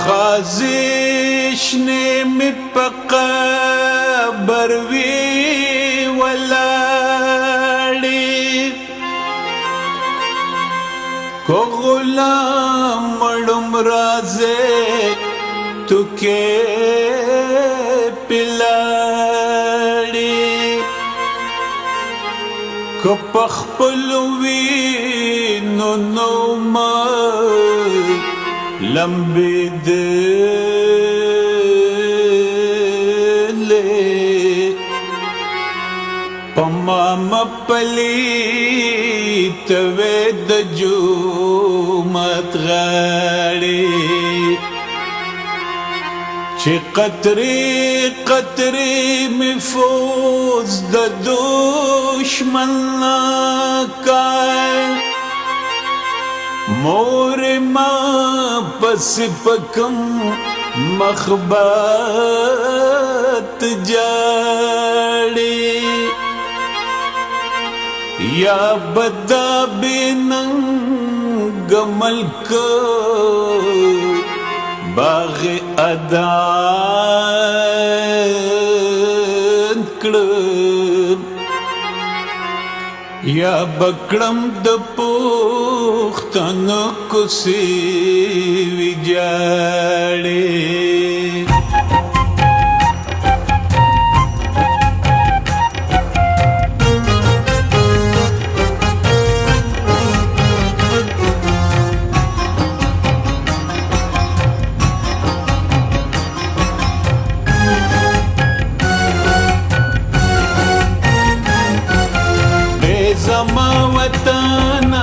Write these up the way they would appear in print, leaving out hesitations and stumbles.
خازشنې مې په قبر وي ولاړې کو غلام مړم راځې تو کې پلاړې کو پخپل وینو نو ما لمبی دلے پما مپلیت وید جومت غاڑی چی قطری قطری مفوز د دشمن ناکای مور ما پس پکم مخبات جاڑی یا بدا بیننگ ملک باغ ادان کړم یا بکړم د پښتنو کوڅې ویجاړې زما وطنا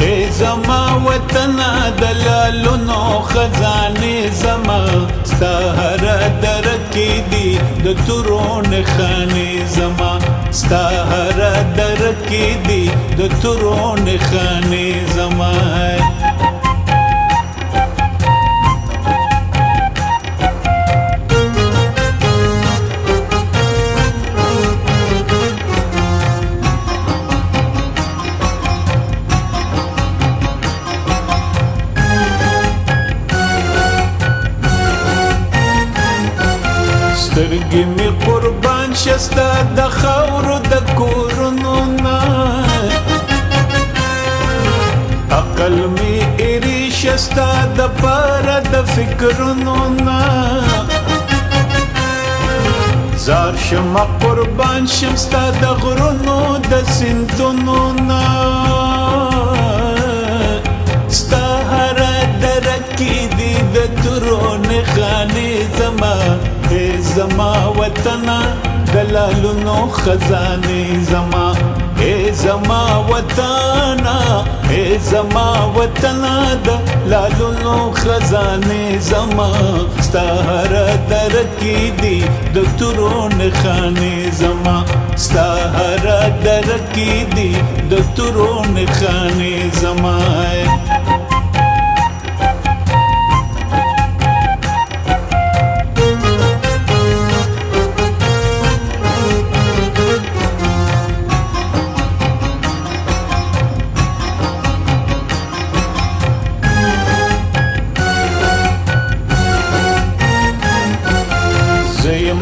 اے زما وطنا دلالونو خزانه زما ستا هر درکی دی د تورون خانه زما ستا هر درکی دی د تورون خانه زما سترګې مې قربان شسته د خاورو د کورونو نه عقل مې ایرې شسته د پاره د فکرونو نه زار شمه قربان شم ستا د غرونو د سیندونو نه ستا هره دره کې دي د تورو نښانې زما اے زما وطنا دلالونو خزانه زما اے زما وطنا اے زما وطنا دلالونو خزانه زما ستا هر درکی دی د تورون خانه زما ستا هر درکی دی د تورون خانه زما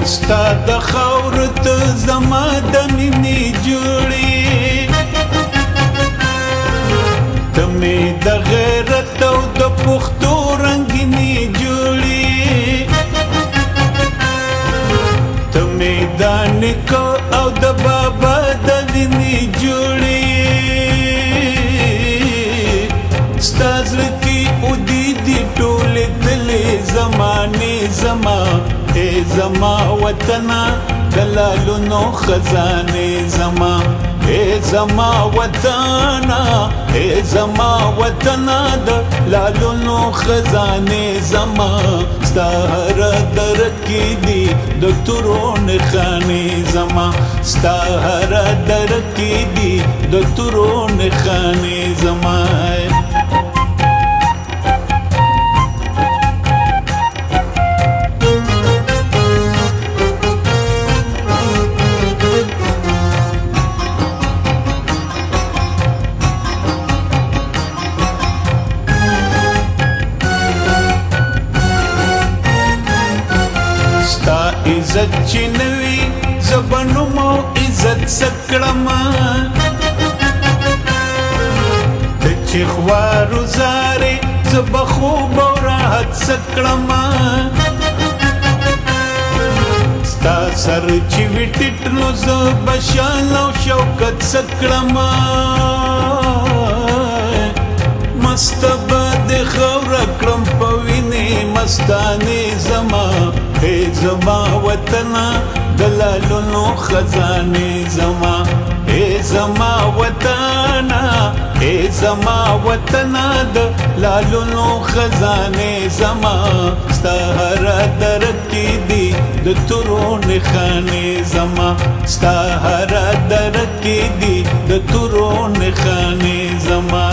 ستا د خاور ته زما د مینې جوړې ته مې د غیرت او د پښتو رنګینې جوړې ته مې د نیکه او د بابا د وینې جوړې ستا زړه کې اودېدې ټولې تلې زمانې زما اے زما وطنا دلالونو خزانه زما اے زما وطنا اے زما وطنا دلالونو خزانه زما ستا هر درکی دی د تورون خانه زما ستا هر درکی دی د تورون خانه زما عزت چې نوي زبنو مو عزت سکړما د چخوارو زارې زبخوب او راحت سکړما ستا سر چې وټټ نو زبشال او شوکت سکړما مستبه د خاوره کړم په وینې مستانې زما ای زما وطنه د لالونو خزانې زما ای زما وطنه ای زما وطنه د لالونو خزانې زما ستا هره درد کې دي د تورو نښانې زما ستا هره درد کې دي د تورو نښانې زما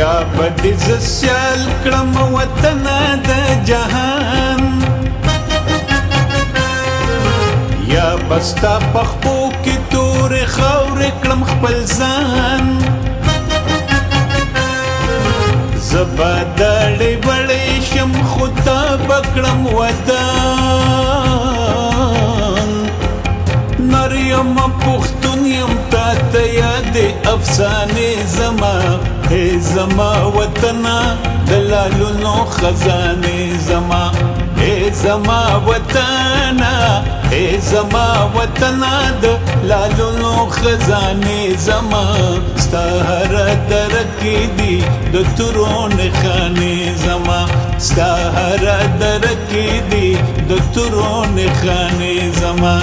یا بدی زسیال کړم وطن د جهان یا بستا پخپو کې تور خاور کړم خپل ځان زبادړې بړې شم خدا بکړم وطن مریم پختون یم تا ته یاد افسانې زما ای زما وطنه د لالونو خزانې زما ای زما وطنه ای زما وطنه د لالونو خزانې زما ستا هره درد کې دي د تورو نښانې زما ستا هره درد کې دي د تورو نښانې زما